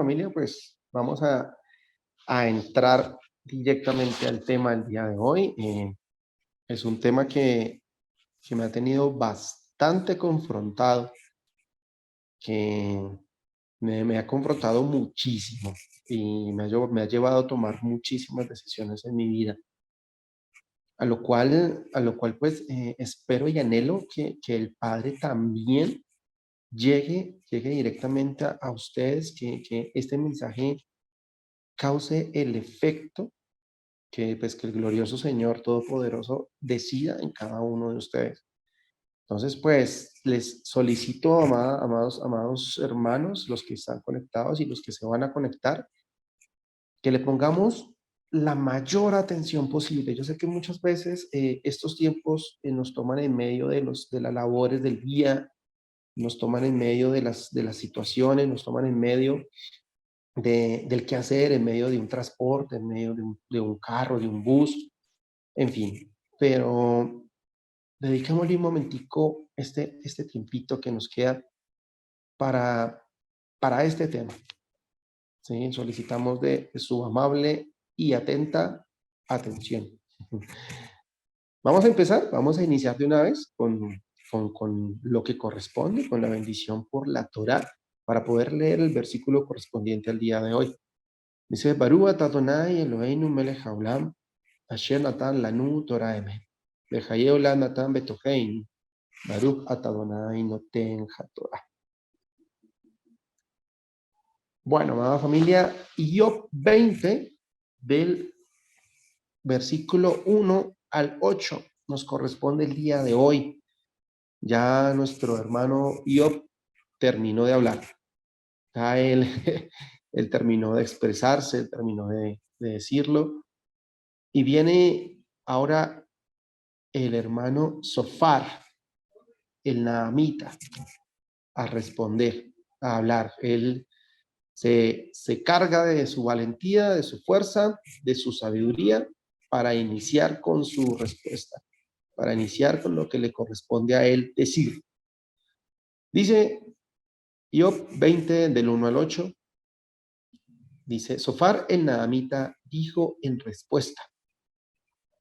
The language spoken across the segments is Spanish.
familia, pues vamos a entrar directamente al tema del día de hoy. Es un tema que me ha tenido bastante confrontado, que me ha confrontado muchísimo y me ha llevado a tomar muchísimas decisiones en mi vida, a lo cual pues espero y anhelo que el Padre también llegue directamente a ustedes, que este mensaje cause el efecto que el glorioso Señor Todopoderoso decida en cada uno de ustedes. Entonces, pues les solicito, amados hermanos, los que están conectados y los que se van a conectar, que le pongamos la mayor atención posible. Yo sé que muchas veces estos tiempos nos toman en medio de las labores del día, nos toman en medio de las situaciones, nos toman en medio del quehacer, en medio de un transporte, en medio de un carro, de un bus, en fin. Pero dediquémosle un momentico este tiempito que nos queda para, para este tema. ¿Sí? Solicitamos de su amable y atenta atención. Vamos a empezar, vamos a iniciar de una vez con lo que corresponde, con la bendición por la Torá, para poder leer el versículo correspondiente al día de hoy. Dice, Barú Atadonai Eloheinu melech haolam, asher natan lanu Torah emet. Behaye olam natan betoheinu, Baruch Atadonai noten haTorah. Bueno, amada familia, Job 20, del versículo 1 al 8, nos corresponde el día de hoy. Ya nuestro hermano Job terminó de hablar. Ya él, él terminó de expresarse, terminó de decirlo. Y viene ahora el hermano Sofar, el Naamita, a responder, a hablar. Él se carga de su valentía, de su fuerza, de su sabiduría para iniciar con su respuesta, para iniciar con lo que le corresponde a él decir. Dice Job 20 del 1 al 8, dice, Sofar el Naamita dijo en respuesta,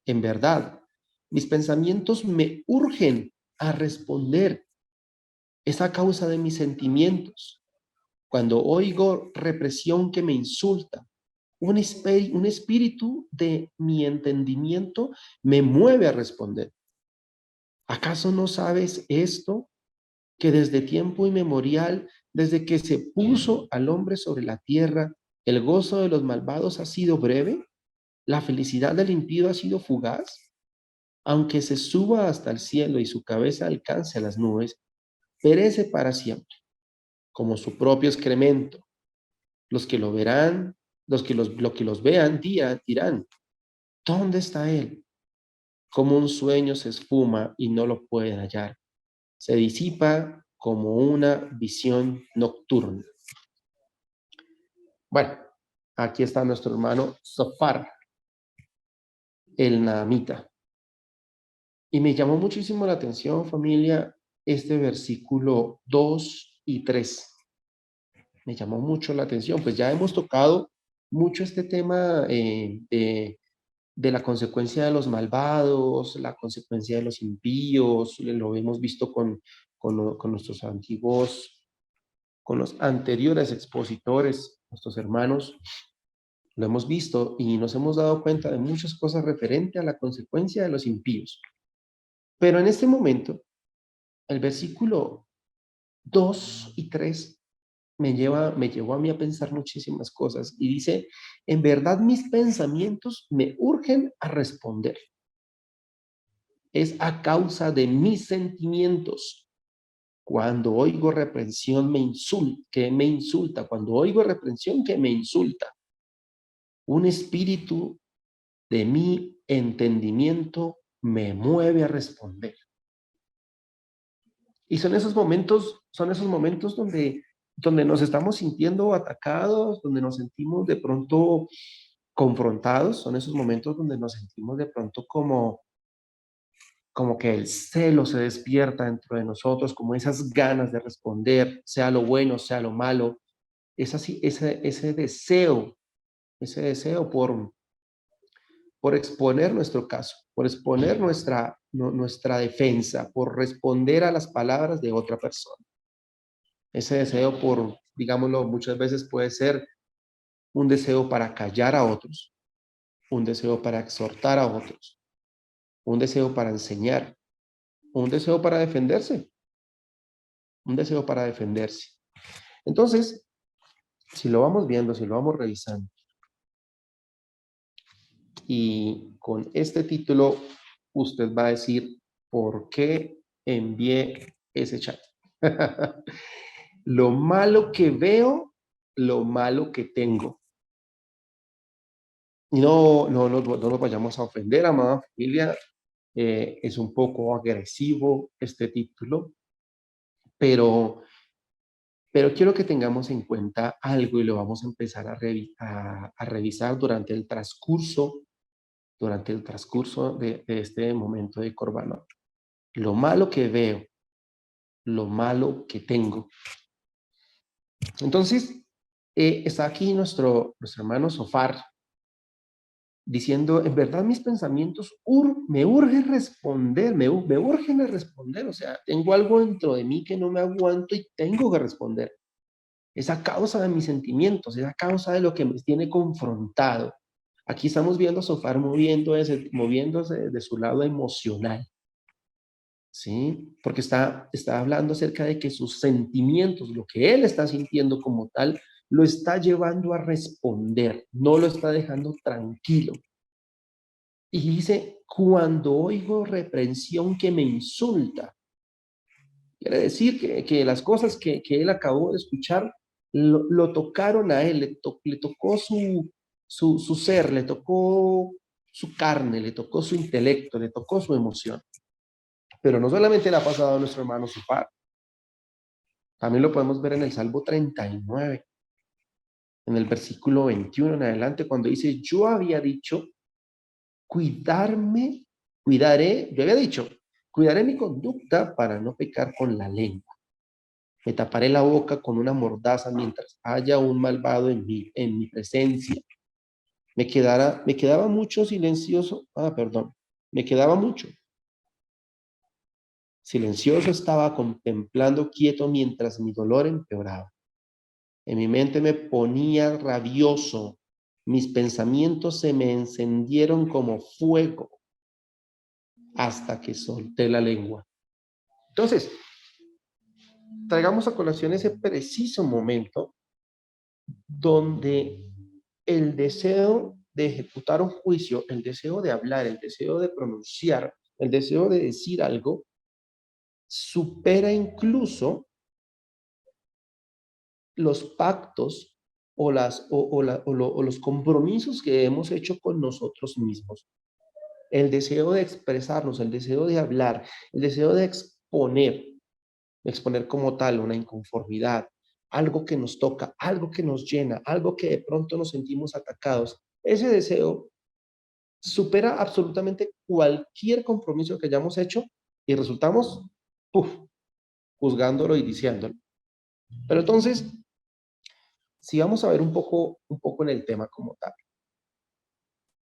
en verdad, mis pensamientos me urgen a responder, es a causa de mis sentimientos. Cuando oigo represión que me insulta, un espíritu de mi entendimiento me mueve a responder. ¿Acaso no sabes esto? Que desde tiempo inmemorial, desde que se puso al hombre sobre la tierra, el gozo de los malvados ha sido breve, la felicidad del impío ha sido fugaz. Aunque se suba hasta el cielo y su cabeza alcance a las nubes, perece para siempre, como su propio excremento. Los que lo verán, lo que los vean, dirán, ¿dónde está él? Como un sueño se esfuma y no lo pueden hallar. Se disipa como una visión nocturna. Bueno, aquí está nuestro hermano Sofar, el Naamita. Y me llamó muchísimo la atención, familia, este versículo 2 y 3. Me llamó mucho la atención, pues ya hemos tocado mucho este tema de la consecuencia de los malvados, la consecuencia de los impíos, lo hemos visto con nuestros antiguos, con los anteriores expositores, nuestros hermanos, lo hemos visto y nos hemos dado cuenta de muchas cosas referente a la consecuencia de los impíos. Pero en este momento, el versículo 2 y 3 me llevó a mí a pensar muchísimas cosas y dice, en verdad mis pensamientos me urgen a responder. Es a causa de mis sentimientos. Cuando oigo reprensión que me insulta. Cuando oigo reprensión que me insulta. Un espíritu de mi entendimiento me mueve a responder. Y son esos momentos donde nos estamos sintiendo atacados, donde nos sentimos de pronto confrontados, son esos momentos donde nos sentimos de pronto como que el celo se despierta dentro de nosotros, como esas ganas de responder, sea lo bueno, sea lo malo, es así, ese deseo por exponer nuestro caso, por exponer nuestra defensa, por responder a las palabras de otra persona. Ese deseo por, digámoslo, muchas veces puede ser un deseo para callar a otros, un deseo para exhortar a otros, un deseo para enseñar, un deseo para defenderse, un deseo para defenderse. Entonces, si lo vamos viendo, si lo vamos revisando, y con este título usted va a decir, ¿por qué envié ese chat? Lo malo que veo, lo malo que tengo. Y no nos vayamos a ofender, amada familia. Es un poco agresivo este título, pero, pero quiero que tengamos en cuenta algo y lo vamos a empezar a revisar durante el transcurso de este momento de Corbanot. Lo malo que veo, lo malo que tengo. Entonces, está aquí nuestro hermano Sofar diciendo, en verdad mis pensamientos me urgen responder, me urgen a responder, o sea, tengo algo dentro de mí que no me aguanto y tengo que responder. Es a causa de mis sentimientos, es a causa de lo que me tiene confrontado. Aquí estamos viendo a Sofar moviéndose de su lado emocional, ¿sí? Porque está hablando acerca de que sus sentimientos, lo que él está sintiendo como tal, lo está llevando a responder, no lo está dejando tranquilo. Y dice, cuando oigo reprensión que me insulta, quiere decir que las cosas que él acabó de escuchar lo tocaron a él, le tocó su ser, le tocó su carne, le tocó su intelecto, le tocó su emoción. Pero no solamente le ha pasado a nuestro hermano Sofar, también lo podemos ver en el Salmo 39, en el versículo 21 en adelante, cuando dice, yo había dicho, yo había dicho, cuidaré mi conducta para no pecar con la lengua. Me taparé la boca con una mordaza mientras haya un malvado en mi presencia. Me quedaba mucho silencioso, me quedaba mucho. Silencioso estaba contemplando quieto mientras mi dolor empeoraba. En mi mente me ponía rabioso. Mis pensamientos se me encendieron como fuego hasta que solté la lengua. Entonces, traigamos a colación ese preciso momento donde el deseo de ejecutar un juicio, el deseo de hablar, el deseo de pronunciar, el deseo de decir algo, supera incluso los pactos o los compromisos que hemos hecho con nosotros mismos. El deseo de expresarnos, el deseo de hablar, el deseo de exponer como tal una inconformidad, algo que nos toca, algo que nos llena, algo que de pronto nos sentimos atacados. Ese deseo supera absolutamente cualquier compromiso que hayamos hecho y resultamos juzgándolo y diciéndolo. Pero entonces, si vamos a ver un poco en el tema como tal,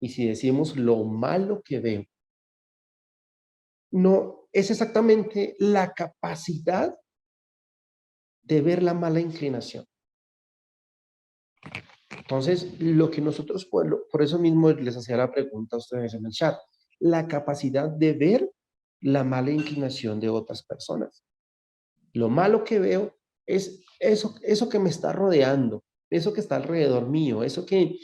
y si decimos lo malo que veo, no es exactamente la capacidad de ver la mala inclinación. Entonces, lo que nosotros, por eso mismo les hacía la pregunta a ustedes en el chat, la capacidad de ver la mala inclinación de otras personas. Lo malo que veo es eso que me está rodeando, eso que está alrededor mío, eso que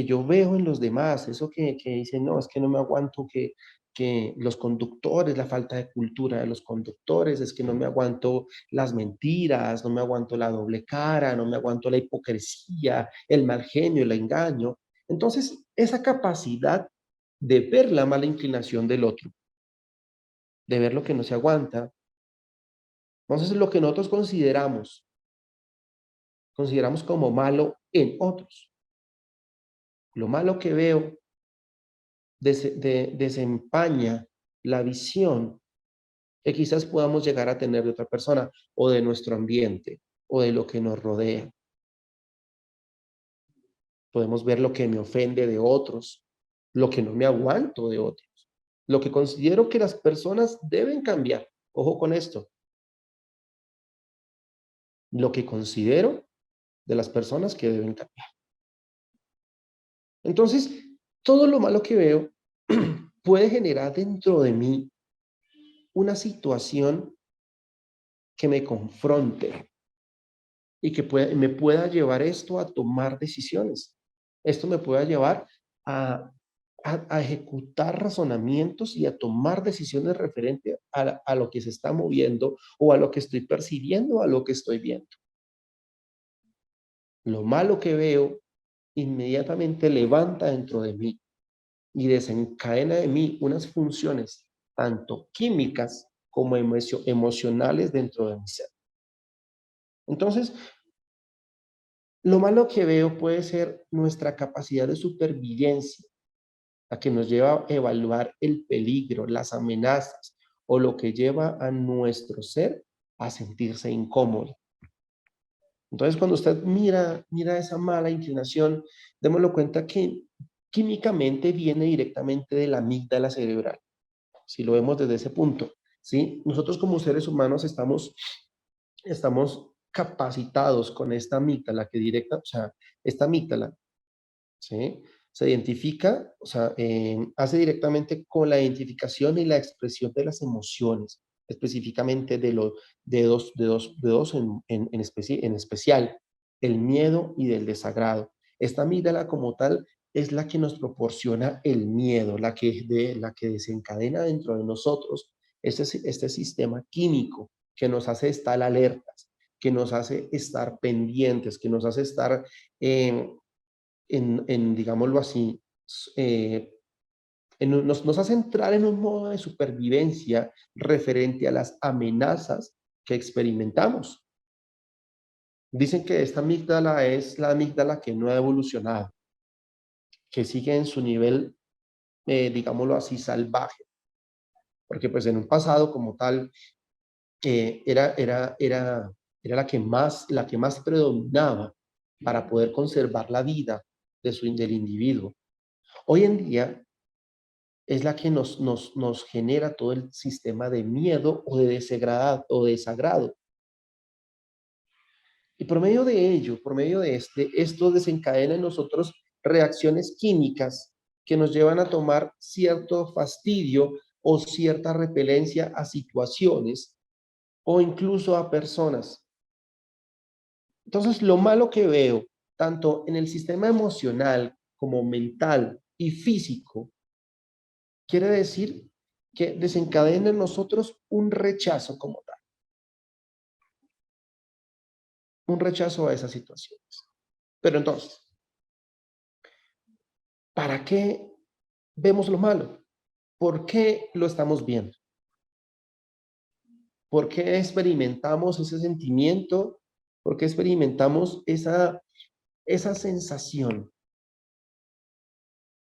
yo veo en los demás, eso que dicen, no, es que no me aguanto que los conductores, la falta de cultura de los conductores, es que no me aguanto las mentiras, no me aguanto la doble cara, no me aguanto la hipocresía, el mal genio, el engaño. Entonces, esa capacidad de ver la mala inclinación del otro, de ver lo que no se aguanta, entonces lo que nosotros consideramos como malo en otros. Lo malo que veo desempaña la visión que quizás podamos llegar a tener de otra persona o de nuestro ambiente o de lo que nos rodea. Podemos ver lo que me ofende de otros, lo que no me aguanto de otros, lo que considero que las personas deben cambiar. Ojo con esto, lo que considero de las personas que deben cambiar. Entonces, todo lo malo que veo puede generar dentro de mí una situación que me confronte y que me pueda llevar esto a tomar decisiones. Esto me pueda llevar a, a ejecutar razonamientos y a tomar decisiones referente a lo que se está moviendo o a lo que estoy percibiendo, a lo que estoy viendo. Lo malo que veo inmediatamente levanta dentro de mí y desencadena de mí unas funciones tanto químicas como emocionales dentro de mi ser. Entonces, lo malo que veo puede ser nuestra capacidad de supervivencia, la que nos lleva a evaluar el peligro, las amenazas o lo que lleva a nuestro ser a sentirse incómodo. Entonces, cuando usted mira esa mala inclinación, démoslo cuenta que químicamente viene directamente de la amígdala cerebral, si lo vemos desde ese punto, ¿sí? Nosotros como seres humanos estamos capacitados con esta amígdala que directa, o sea, esta amígdala, ¿sí? Se identifica, o sea, hace directamente con la identificación y la expresión de las emociones, específicamente de dos en especial, el miedo y del desagrado. Esta amígdala como tal es la que nos proporciona el miedo, la que desencadena dentro de nosotros este sistema químico que nos hace estar alertas, que nos hace estar pendientes, que nos hace estar eh, digámoslo así, eh, nos hace entrar en un modo de supervivencia referente a las amenazas que experimentamos. Dicen que esta amígdala es la amígdala que no ha evolucionado, que sigue en su nivel, digámoslo así, salvaje, porque pues en un pasado como tal era la que más predominaba para poder conservar la vida del individuo. Hoy en día es la que nos genera todo el sistema de miedo o de desagrado. Y por medio de ello, por medio de esto desencadena en nosotros reacciones químicas que nos llevan a tomar cierto fastidio o cierta repelencia a situaciones o incluso a personas. Entonces, lo malo que veo, tanto en el sistema emocional como mental y físico, quiere decir que desencadena en nosotros un rechazo como tal, un rechazo a esas situaciones. Pero entonces, ¿para qué vemos lo malo? ¿Por qué lo estamos viendo? ¿Por qué experimentamos ese sentimiento? ¿Por qué experimentamos esa sensación?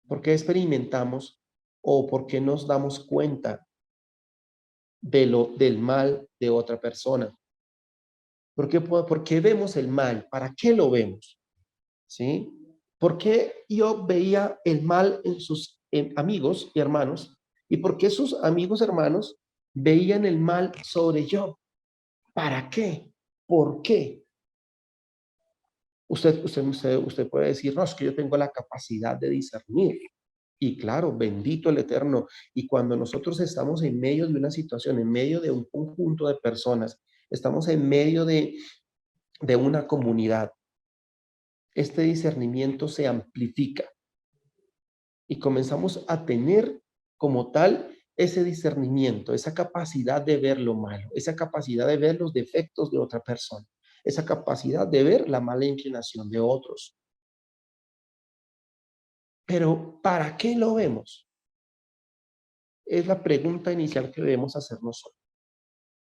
¿Por qué experimentamos o por qué nos damos cuenta del mal de otra persona? ¿Por qué vemos el mal? ¿Para qué lo vemos? ¿Sí? ¿Por qué yo veía el mal en sus amigos y hermanos? ¿Y por qué sus amigos hermanos veían el mal sobre yo? ¿Para qué? ¿Por qué? Usted puede decir, no, es que yo tengo la capacidad de discernir. Y claro, bendito el Eterno. Y cuando nosotros estamos en medio de una situación, en medio de un conjunto de personas, estamos en medio de una comunidad, este discernimiento se amplifica y comenzamos a tener como tal ese discernimiento, esa capacidad de ver lo malo, esa capacidad de ver los defectos de otra persona, esa capacidad de ver la mala inclinación de otros. Pero ¿para qué lo vemos? Es la pregunta inicial que debemos hacernos hoy.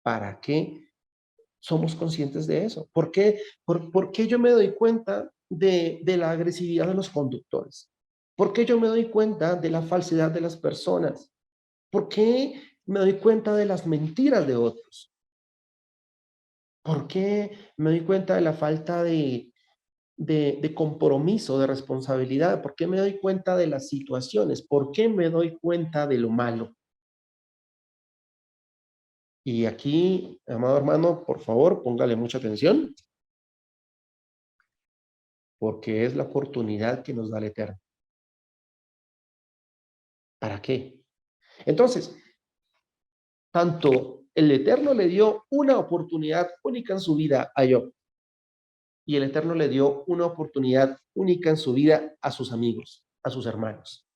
¿Para qué somos conscientes de eso? ¿Por qué yo me doy cuenta de la agresividad de los conductores? ¿Por qué yo me doy cuenta de la falsedad de las personas? ¿Por qué me doy cuenta de las mentiras de otros? ¿Por qué me doy cuenta de la falta de compromiso, de responsabilidad. ¿Por qué me doy cuenta de las situaciones? ¿Por qué me doy cuenta de lo malo? Y aquí, amado hermano, por favor, póngale mucha atención, porque es la oportunidad que nos da el Eterno. ¿Para qué? Entonces, tanto el Eterno le dio una oportunidad única en su vida a Job, y el Eterno le dio una oportunidad única en su vida a sus amigos, a sus hermanos.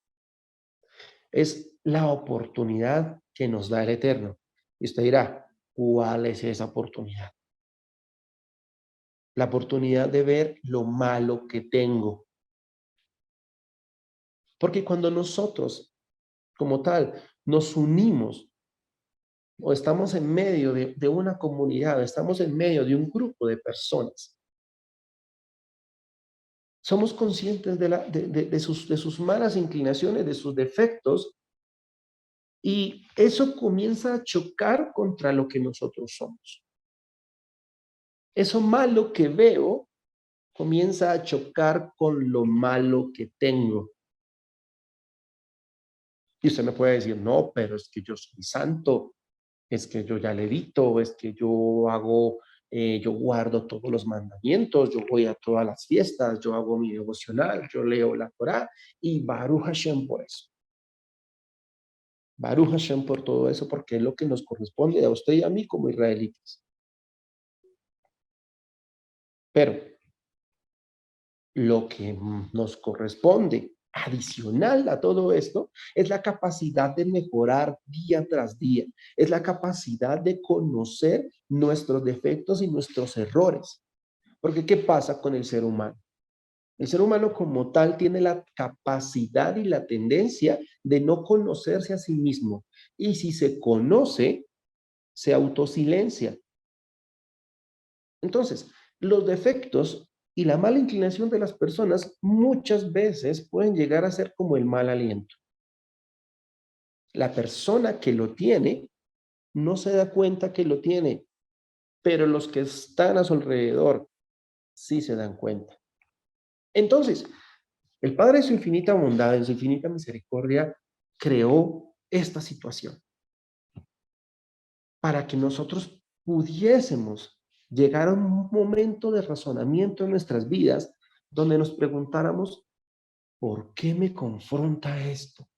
Es la oportunidad que nos da el Eterno. Y usted dirá, ¿cuál es esa oportunidad? La oportunidad de ver lo malo que tengo. Porque cuando nosotros, como tal, nos unimos o estamos en medio de una comunidad, estamos en medio de un grupo de personas, somos conscientes de sus malas inclinaciones, de sus defectos, y eso comienza a chocar contra lo que nosotros somos. Eso malo que veo comienza a chocar con lo malo que tengo. Y usted me puede decir, no, pero es que yo soy santo, es que yo ya levito, es que yo hago, yo guardo todos los mandamientos, yo voy a todas las fiestas, yo hago mi devocional, yo leo la Torá, y Baruch Hashem por eso. Baruch Hashem por todo eso, porque es lo que nos corresponde a usted y a mí como israelitas. Pero lo que nos corresponde adicional a todo esto es la capacidad de mejorar día tras día, es la capacidad de conocer nuestros defectos y nuestros errores. Porque ¿qué pasa con el ser humano? El ser humano como tal tiene la capacidad y la tendencia de no conocerse a sí mismo. Y si se conoce, se autosilencia. Entonces, los defectos y la mala inclinación de las personas muchas veces pueden llegar a ser como el mal aliento. La persona que lo tiene no se da cuenta que lo tiene, pero los que están a su alrededor sí se dan cuenta. Entonces, el Padre en su infinita bondad, en su infinita misericordia, creó esta situación para que nosotros pudiésemos llegar a un momento de razonamiento en nuestras vidas donde nos preguntáramos, ¿por qué me confronta esto?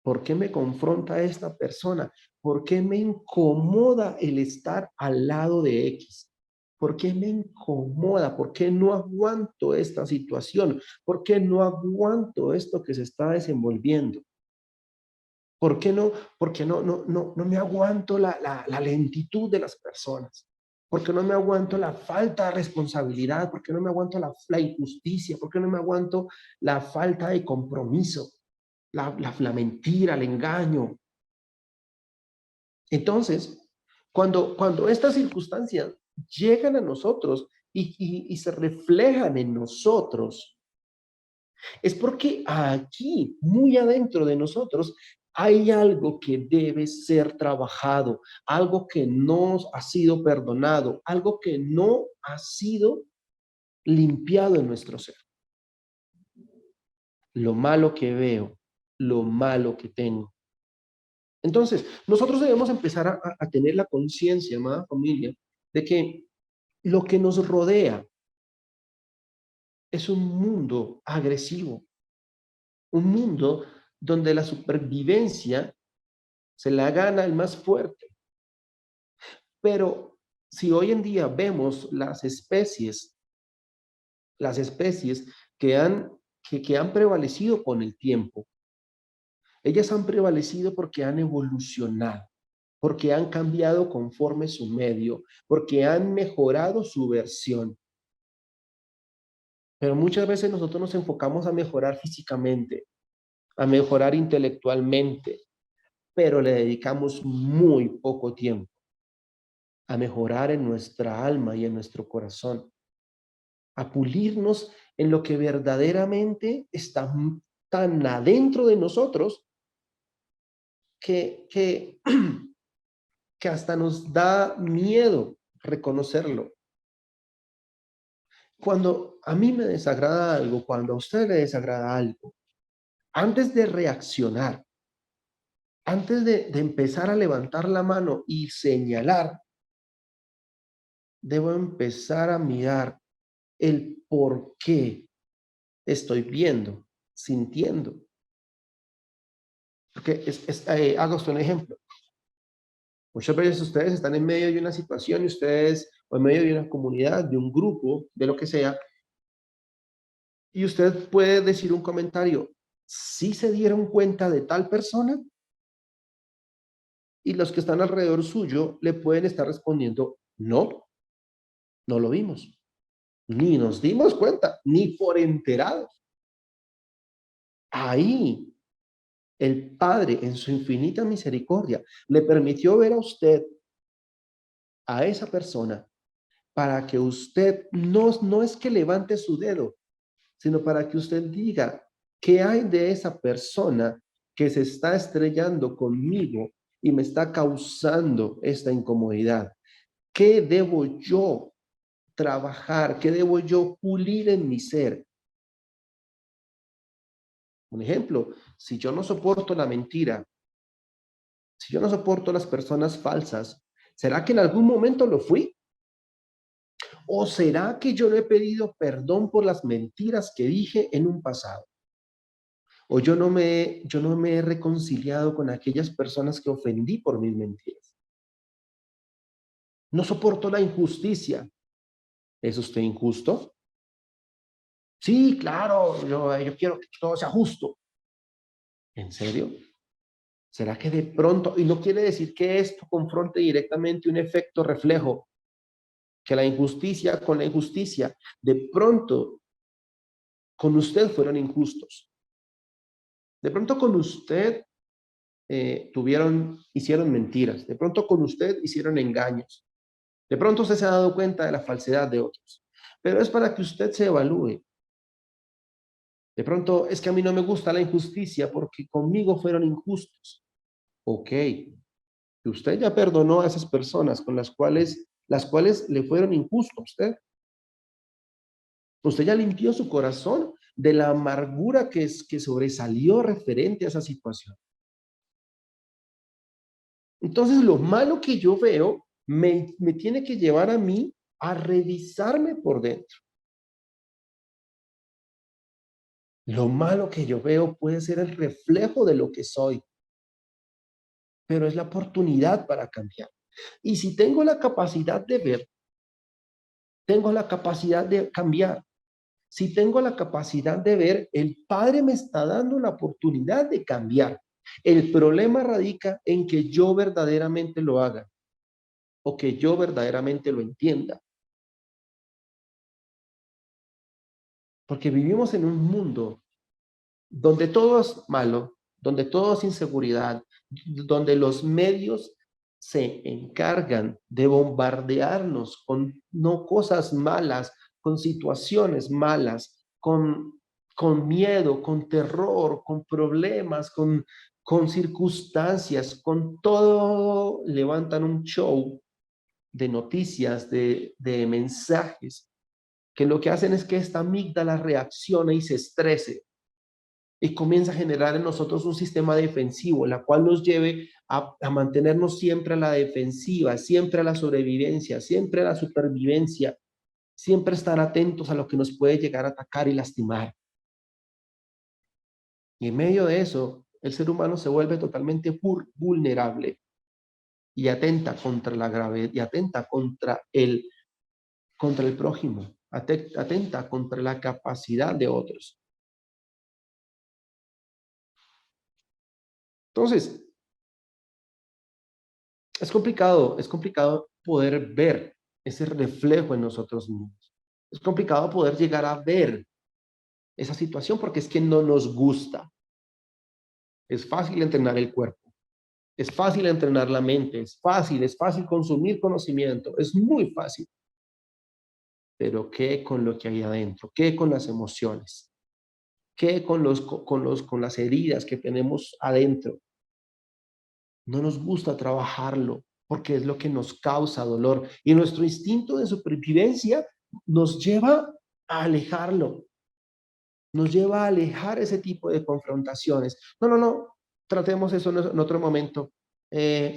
¿Por qué me confronta esta persona? ¿Por qué me incomoda el estar al lado de X? ¿Por qué me incomoda? ¿Por qué no aguanto esta situación? ¿Por qué no aguanto esto que se está desenvolviendo? ¿Por qué no, no me aguanto la lentitud de las personas? ¿Por qué no me aguanto la falta de responsabilidad? ¿Por qué no me aguanto la injusticia? ¿Por qué no me aguanto la falta de compromiso? La mentira, el engaño. Entonces, cuando estas circunstancias llegan a nosotros y se reflejan en nosotros, es porque aquí, muy adentro de nosotros, hay algo que debe ser trabajado, algo que no ha sido perdonado, algo que no ha sido limpiado en nuestro ser. Lo malo que veo, lo malo que tengo. Entonces, nosotros debemos empezar a tener la conciencia, amada familia, de que lo que nos rodea es un mundo agresivo, un mundo donde la supervivencia se la gana el más fuerte. Pero si hoy en día vemos las especies que han prevalecido con el tiempo, ellas han prevalecido porque han evolucionado, porque han cambiado conforme su medio, porque han mejorado su versión. Pero muchas veces nosotros nos enfocamos a mejorar físicamente, a mejorar intelectualmente, pero le dedicamos muy poco tiempo a mejorar en nuestra alma y en nuestro corazón, a pulirnos en lo que verdaderamente está tan adentro de nosotros que, que, que hasta nos da miedo reconocerlo. Cuando a mí me desagrada algo, cuando a usted le desagrada algo, antes de reaccionar, antes de empezar a levantar la mano y señalar, debo empezar a mirar el por qué estoy viendo, sintiendo. Porque hago usted un ejemplo. Muchas veces ustedes están en medio de una situación y ustedes, o en medio de una comunidad, de un grupo, de lo que sea, y usted puede decir un comentario, ¿sí se dieron cuenta de tal persona? Y los que están alrededor suyo le pueden estar respondiendo, no, no lo vimos, ni nos dimos cuenta, ni por enterados. Ahí el Padre, en su infinita misericordia, le permitió ver a usted, a esa persona, para que usted no es que levante su dedo, sino para que usted diga, ¿qué hay de esa persona que se está estrellando conmigo y me está causando esta incomodidad? ¿Qué debo yo trabajar? ¿Qué debo yo pulir en mi ser? Un ejemplo, si yo no soporto la mentira, si yo no soporto las personas falsas, ¿será que en algún momento lo fui? ¿O será que yo no he pedido perdón por las mentiras que dije en un pasado? ¿O yo no me he reconciliado con aquellas personas que ofendí por mis mentiras? No soporto la injusticia. ¿Es usted injusto? Sí, claro, yo quiero que todo sea justo. ¿En serio? ¿Será que de pronto, y no quiere decir que esto confronte directamente un efecto reflejo, que la injusticia con la injusticia, de pronto con usted fueron injustos? De pronto con usted hicieron mentiras, de pronto con usted hicieron engaños, de pronto usted se ha dado cuenta de la falsedad de otros, pero es para que usted se evalúe. De pronto es que a mí no me gusta la injusticia porque conmigo fueron injustos. Ok, usted ya perdonó a esas personas con las cuales le fueron injustos a usted. Usted ya limpió su corazón de la amargura que sobresalió referente a esa situación. Entonces, lo malo que yo veo me tiene que llevar a mí a revisarme por dentro. Lo malo que yo veo puede ser el reflejo de lo que soy, pero es la oportunidad para cambiar. Y si tengo la capacidad de ver, tengo la capacidad de cambiar. Si tengo la capacidad de ver, el Padre me está dando la oportunidad de cambiar. El problema radica en que yo verdaderamente lo haga o que yo verdaderamente lo entienda. Porque vivimos en un mundo donde todo es malo, donde todo es inseguridad, donde los medios se encargan de bombardearnos con no cosas malas, con situaciones malas, con miedo, con terror, con problemas, con circunstancias, con todo, levantan un show de noticias, de mensajes, que lo que hacen es que esta amígdala reaccione y se estrese y comienza a generar en nosotros un sistema defensivo, la cual nos lleve a mantenernos siempre a la defensiva, siempre a la sobrevivencia, siempre a la supervivencia, siempre estar atentos a lo que nos puede llegar a atacar y lastimar. Y en medio de eso, el ser humano se vuelve totalmente vulnerable y atenta contra la gravedad, y atenta contra el prójimo, atenta contra la capacidad de otros. Entonces, es complicado poder ver ese reflejo en nosotros mismos. Es complicado poder llegar a ver esa situación porque es que no nos gusta. Es fácil entrenar el cuerpo, es fácil entrenar la mente, es fácil consumir conocimiento, es muy fácil. Pero ¿qué con lo que hay adentro? ¿Qué con las emociones? ¿Qué con las heridas que tenemos adentro? No nos gusta trabajarlo porque es lo que nos causa dolor. Y nuestro instinto de supervivencia nos lleva a alejarlo, nos lleva a alejar ese tipo de confrontaciones. No, no, no, tratemos eso en otro momento.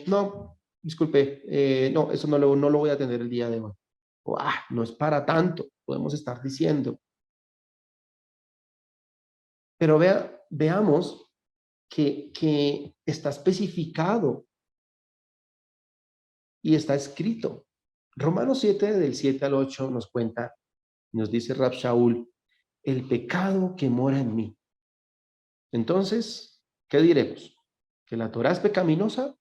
No, disculpe, no, eso no lo voy a atender el día de hoy. O, no es para tanto, podemos estar diciendo. Pero veamos que está especificado y está escrito. Romanos 7, del 7 al 8, nos cuenta, nos dice Rab Shaul, el pecado que mora en mí. Entonces, ¿qué diremos? ¿Que la Torá es pecaminosa?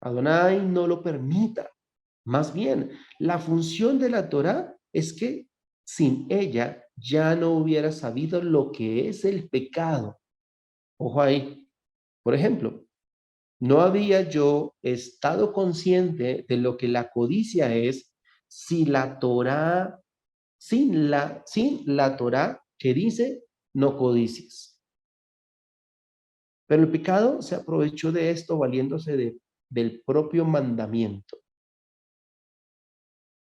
Adonai no lo permita. Más bien, la función de la Torá es que sin ella ya no hubiera sabido lo que es el pecado. Ojo ahí. Por ejemplo, no había yo estado consciente de lo que la codicia es si la Torá, sin la Torá que dice no codicies. Pero el pecado se aprovechó de esto valiéndose del propio mandamiento.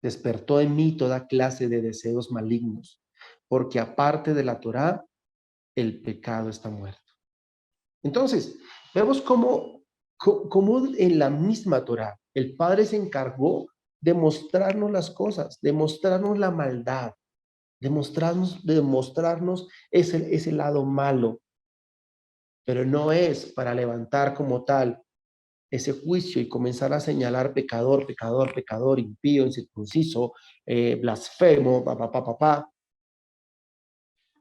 Despertó en mí toda clase de deseos malignos, porque aparte de la Torá, el pecado está muerto. Entonces, vemos cómo en la misma Torá el Padre se encargó de mostrarnos las cosas, de mostrarnos la maldad, de mostrarnos ese lado malo, pero no es para levantar como tal ese juicio y comenzar a señalar pecador, pecador, pecador, impío, incircunciso, blasfemo, papá, papá, papá,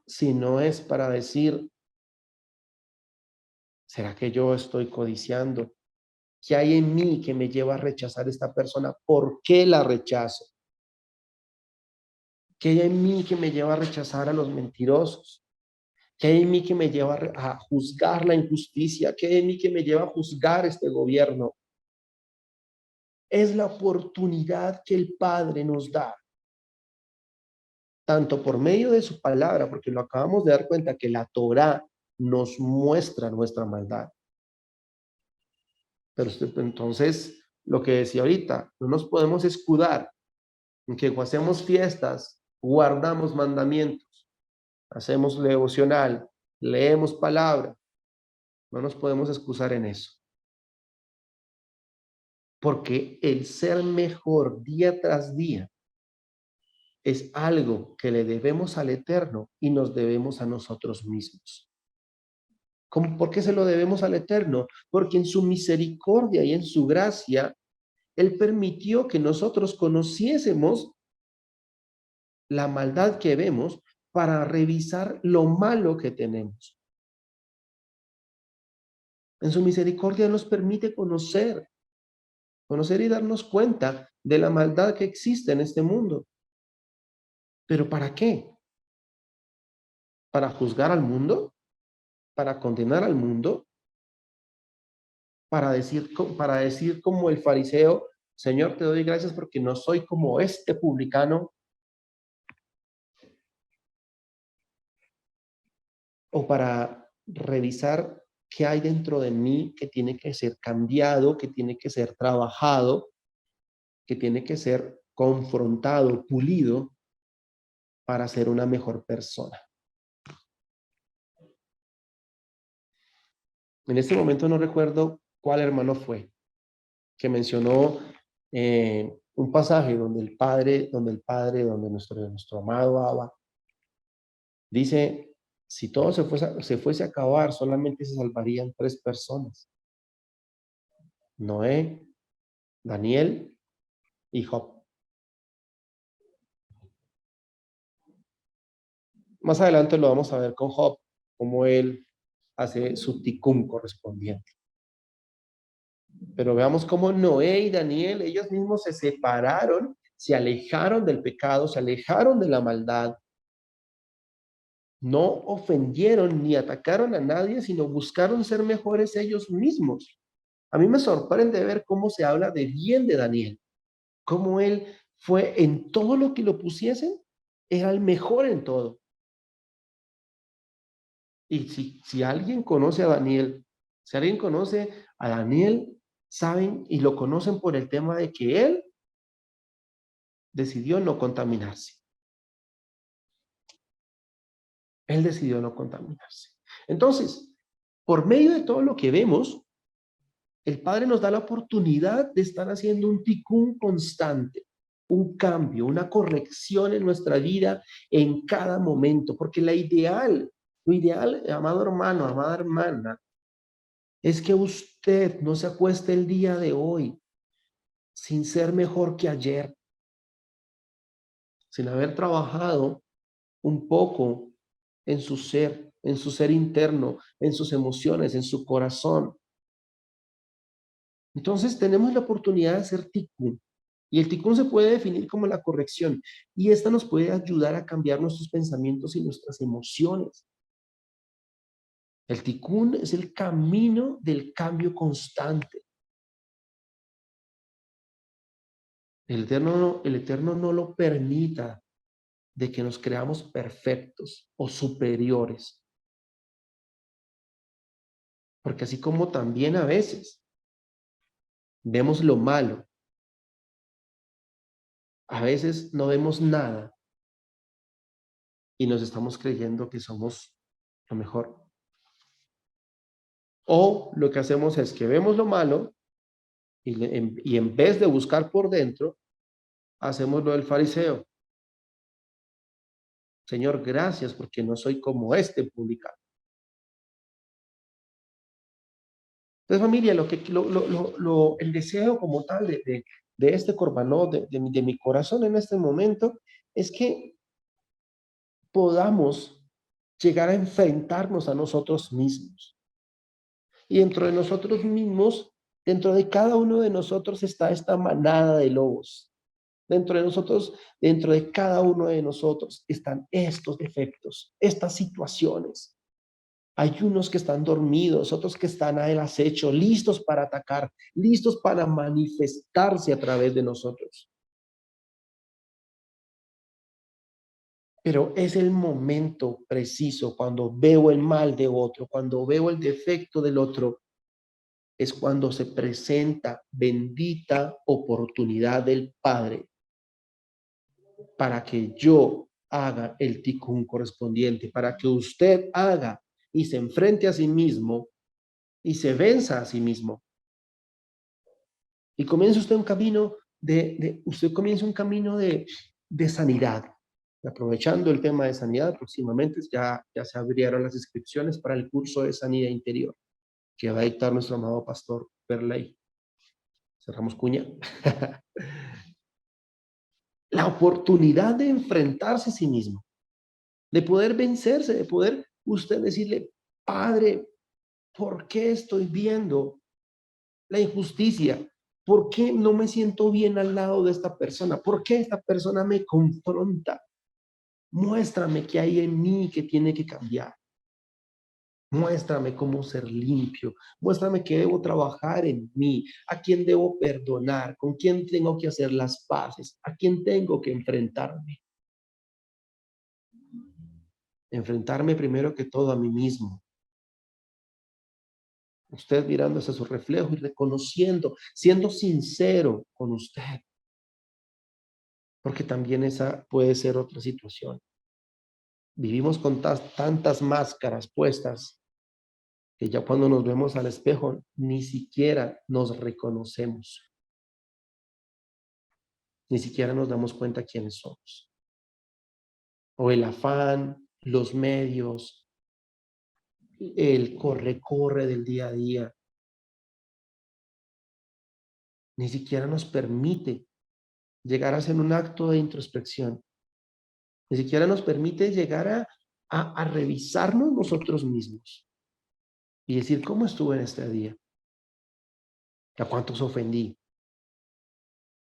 sino es para decir, ¿será que yo estoy codiciando? ¿Qué hay en mí que me lleva a rechazar a esta persona? ¿Por qué la rechazo? ¿Qué hay en mí que me lleva a rechazar a los mentirosos? ¿Qué hay en mí que me lleva a juzgar la injusticia? ¿Qué hay en mí que me lleva a juzgar este gobierno? Es la oportunidad que el Padre nos da, tanto por medio de su palabra, porque lo acabamos de dar cuenta que la Torá nos muestra nuestra maldad. Pero entonces, lo que decía ahorita, no nos podemos escudar en que hacemos fiestas, guardamos mandamientos, hacemos devocional, leemos palabra. No nos podemos excusar en eso. Porque el ser mejor día tras día es algo que le debemos al Eterno y nos debemos a nosotros mismos. ¿Por qué se lo debemos al Eterno? Porque en su misericordia y en su gracia, Él permitió que nosotros conociésemos la maldad que vemos para revisar lo malo que tenemos. En su misericordia nos permite conocer y darnos cuenta de la maldad que existe en este mundo. ¿Pero para qué? ¿Para juzgar al mundo? ¿Para condenar al mundo? ¿Para decir como el fariseo, Señor, te doy gracias porque no soy como este publicano? ¿O para revisar qué hay dentro de mí que tiene que ser cambiado, que tiene que ser trabajado, que tiene que ser confrontado, pulido para ser una mejor persona? En este momento no recuerdo cuál hermano fue que mencionó un pasaje donde nuestro amado Abba dice, si todo se fuese a acabar, solamente se salvarían 3 personas: Noé, Daniel y Job. Más adelante lo vamos a ver con Job, cómo él hace su ticún correspondiente. Pero veamos cómo Noé y Daniel, ellos mismos se separaron, se alejaron del pecado, se alejaron de la maldad, no ofendieron ni atacaron a nadie, sino buscaron ser mejores ellos mismos. A mí me sorprende ver cómo se habla de bien de Daniel, cómo él fue en todo lo que lo pusiesen, era el mejor en todo. Y si alguien conoce a Daniel, si alguien conoce a Daniel, saben y lo conocen por el tema de que él decidió no contaminarse. Él decidió no contaminarse. Entonces, por medio de todo lo que vemos, el Padre nos da la oportunidad de estar haciendo un ticún constante, un cambio, una corrección en nuestra vida en cada momento, porque lo ideal, amado hermano, amada hermana, es que usted no se acueste el día de hoy sin ser mejor que ayer, sin haber trabajado un poco en su ser interno, en sus emociones, en su corazón. Entonces tenemos la oportunidad de hacer tikkun. Y el tikkun se puede definir como la corrección. Y esta nos puede ayudar a cambiar nuestros pensamientos y nuestras emociones. El tikkun es el camino del cambio constante. El Eterno no lo permita de que nos creamos perfectos o superiores. Porque así como también a veces vemos lo malo, a veces no vemos nada y nos estamos creyendo que somos lo mejor. O lo que hacemos es que vemos lo malo y en vez de buscar por dentro, hacemos lo del fariseo. Señor, gracias porque no soy como este publicano. Entonces, familia, el deseo como tal de este corbanot, de mi corazón en este momento, es que podamos llegar a enfrentarnos a nosotros mismos. Y dentro de nosotros mismos, dentro de cada uno de nosotros está esta manada de lobos. Dentro de nosotros, dentro de cada uno de nosotros están estos defectos, estas situaciones. Hay unos que están dormidos, otros que están al acecho, listos para atacar, listos para manifestarse a través de nosotros. Pero es el momento preciso cuando veo el mal de otro, cuando veo el defecto del otro, es cuando se presenta bendita oportunidad del Padre para que yo haga el tikkun correspondiente, para que usted haga y se enfrente a sí mismo y se venza a sí mismo. Y comience usted un camino usted comienza un camino de sanidad. Aprovechando el tema de sanidad, próximamente ya se abrieron las inscripciones para el curso de sanidad interior que va a dictar nuestro amado pastor Perley. Cerramos cuña. La oportunidad de enfrentarse a sí mismo, de poder vencerse, de poder usted decirle, Padre, ¿por qué estoy viendo la injusticia? ¿Por qué no me siento bien al lado de esta persona? ¿Por qué esta persona me confronta? Muéstrame qué hay en mí que tiene que cambiar. Muéstrame cómo ser limpio. Muéstrame qué debo trabajar en mí. A quién debo perdonar. Con quién tengo que hacer las paces. A quién tengo que enfrentarme. Enfrentarme primero que todo a mí mismo. Usted mirándose a su reflejo y reconociendo, siendo sincero con usted. Porque también esa puede ser otra situación. Vivimos con tantas máscaras puestas que ya cuando nos vemos al espejo ni siquiera nos reconocemos, ni siquiera nos damos cuenta quiénes somos. O el afán, los medios, el corre del día a día, ni siquiera nos permite llegar a hacer un acto de introspección, ni siquiera nos permite llegar a revisarnos nosotros mismos y decir cómo estuve en este día, a cuántos ofendí,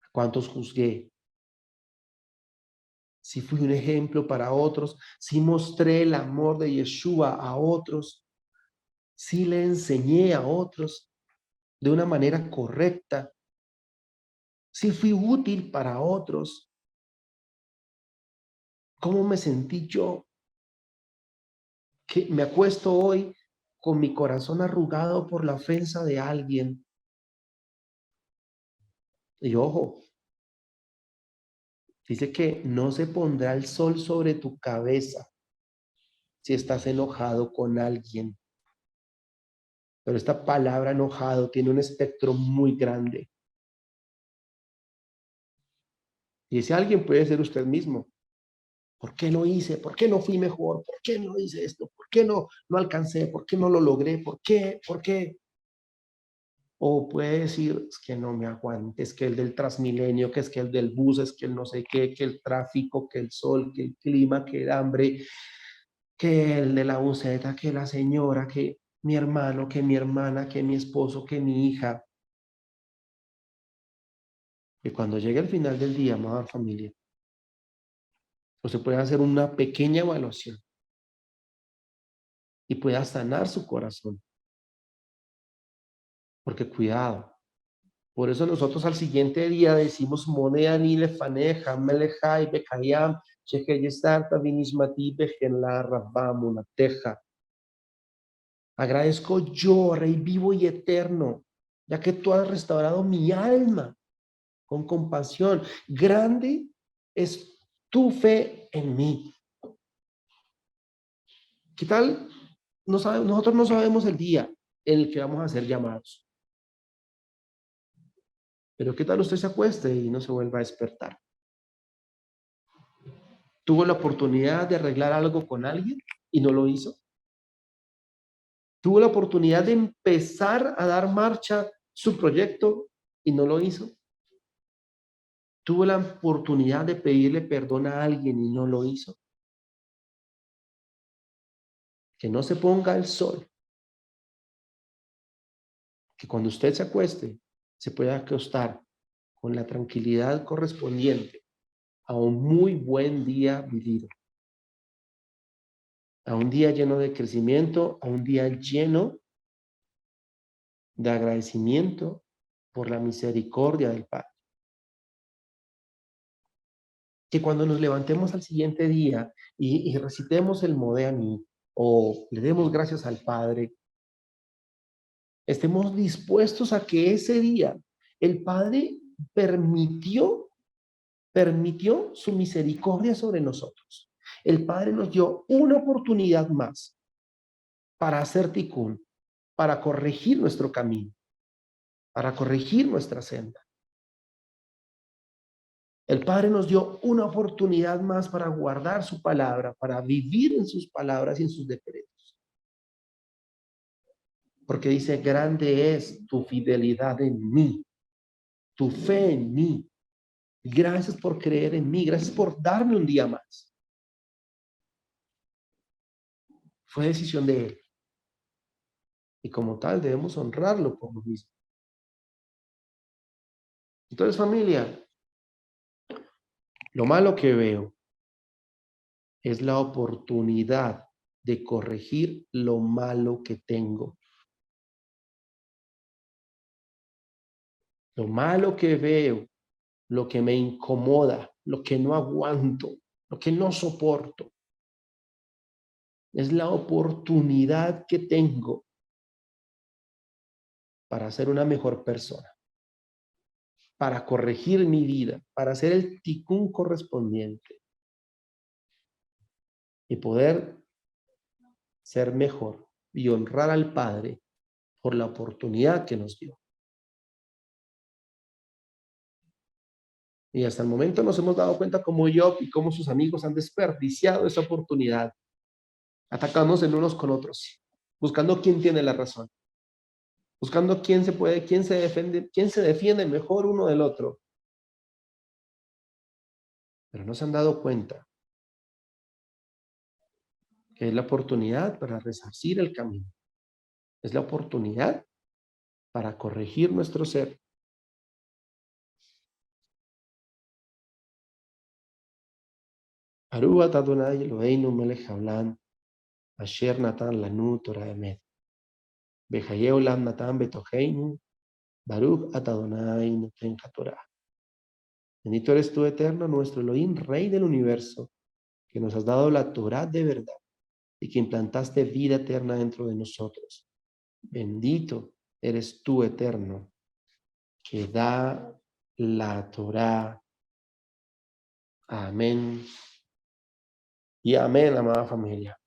a cuántos juzgué, si fui un ejemplo para otros, si mostré el amor de Yeshua a otros, si le enseñé a otros de una manera correcta, si fui útil para otros, cómo me sentí yo, que me acuesto hoy con mi corazón arrugado por la ofensa de alguien. Y ojo, Dice que no se pondrá el sol sobre tu cabeza si estás enojado con alguien. Pero esta palabra enojado tiene un espectro muy grande. Y ese alguien puede ser usted mismo. ¿Por qué no hice? ¿Por qué no fui mejor? ¿Por qué no hice esto? ¿Por qué no alcancé? ¿Por qué no lo logré? ¿Por qué? ¿Por qué? O puede decir, es que no me aguante, es que el del Transmilenio, que es que el del bus, es que el no sé qué, que el tráfico, que el sol, que el clima, que el hambre, que el de la buceta, que la señora, que mi hermano, que mi hermana, que mi esposo, que mi hija. Y cuando llegue el final del día, amada familia, pues se puede hacer una pequeña evaluación y pueda sanar su corazón. Porque cuidado, por eso nosotros al siguiente día decimos moneda ni lefaneja, melejai, bekayam, shekeyesarta, vinishmati, bejenla, rabam, teja. Agradezco yo, Rey vivo y eterno, ya que tú has restaurado mi alma con compasión. Grande es tu fe en mí. ¿Qué tal? Nosotros no sabemos el día en el que vamos a ser llamados. Pero ¿qué tal usted se acueste y no se vuelva a despertar? ¿Tuvo la oportunidad de arreglar algo con alguien y no lo hizo? ¿Tuvo la oportunidad de empezar a dar marcha su proyecto y no lo hizo? ¿Tuvo la oportunidad de pedirle perdón a alguien y no lo hizo? Que no se ponga el sol, que cuando usted se acueste, se pueda acostar con la tranquilidad correspondiente a un muy buen día vivido, a un día lleno de crecimiento, a un día lleno de agradecimiento por la misericordia del Padre. Que cuando nos levantemos al siguiente día y recitemos el Modéani o le demos gracias al Padre, estemos dispuestos a que ese día el Padre permitió su misericordia sobre nosotros. El Padre nos dio una oportunidad más para hacer ticún, para corregir nuestro camino, para corregir nuestra senda. El Padre nos dio una oportunidad más para guardar su palabra, para vivir en sus palabras y en sus decretos. Porque dice, grande es tu fidelidad en mí, tu fe en mí. Gracias por creer en mí, gracias por darme un día más. Fue decisión de Él. Y como tal debemos honrarlo por lo mismo. Entonces, familia, lo malo que veo es la oportunidad de corregir lo malo que tengo. Lo malo que veo, lo que me incomoda, lo que no aguanto, lo que no soporto, es la oportunidad que tengo para ser una mejor persona, para corregir mi vida, para hacer el ticún correspondiente y poder ser mejor y honrar al Padre por la oportunidad que nos dio. Y hasta el momento nos hemos dado cuenta como Job y cómo sus amigos han desperdiciado esa oportunidad, atacándose unos con otros, buscando quién tiene la razón, buscando quién se defiende mejor uno del otro. Pero no se han dado cuenta que es la oportunidad para resarcir el camino, es la oportunidad para corregir nuestro ser. Aruba Adonai Eloheinu melech haolam, asher natan lanu Torah emet. Behaye olam natan betoheinu, Baruch Adonai noten Torah. Bendito eres tú, eterno, nuestro Elohim, Rey del universo, que nos has dado la Torah de verdad y que implantaste vida eterna dentro de nosotros. Bendito eres tú, eterno, que da la Torah Amén. Y amén, amada familia.